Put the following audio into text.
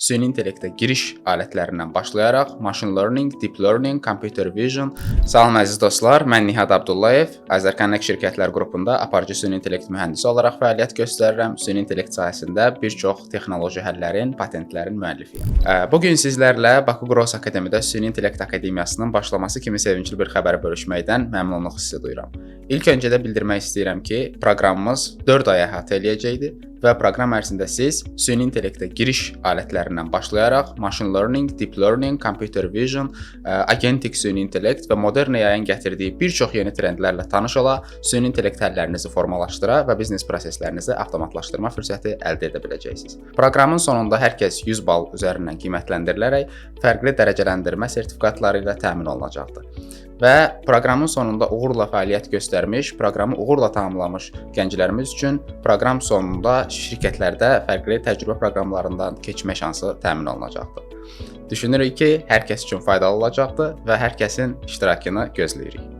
süni intellektə giriş alətlərindən başlayaraq machine learning, deep learning, computer vision. Salam əziz dostlar, mən Nihad Abdullayev, Azərconnect şirkətlər qrupunda aparıcı süni intellekt mühəndisi olaraq fəaliyyət göstərirəm. Süni intellekt sahəsində bir çox texnoloji həllərin, patentlərin müəllifiyəm. Bu gün sizlərlə Baku Gross Akademiyada Süni İntellekt Akademiyasının başlaması kimi sevincli bir xəbəri bölüşməkdən məmnunluq hissi duyuram. İlk öncə də bildirmək istəyirəm ki, proqramımız 4 ay əhatə eləyəcəkdir və proqram ərzində siz süni intellektə giriş alətlərindən başlayaraq machine learning, deep learning, computer vision, agentik süni intellekt və modern AI-ın gətirdiyi bir çox yeni trendlərlə tanış ola, süni intellekt həllərinizi formalaşdıra və biznes proseslərinizi avtomatlaşdırma fürsəti əldə edə biləcəksiniz. Proqramın sonunda hər kəs 100 bal üzərindən qiymətləndirilərək fərqli dərəcələndirmə sertifikatları ilə təmin olunacaqdır. Və proqramın sonunda uğurla fəaliyyət göstərmiş, proqramı uğurla tamamlamış gənclərimiz üçün proqram sonunda şirkətlərdə fərqli təcrübə proqramlarından keçmə şansı təmin olunacaqdır. Düşünürük ki, hər kəs üçün faydalı olacaqdır və hər kəsin iştirakını gözləyirik.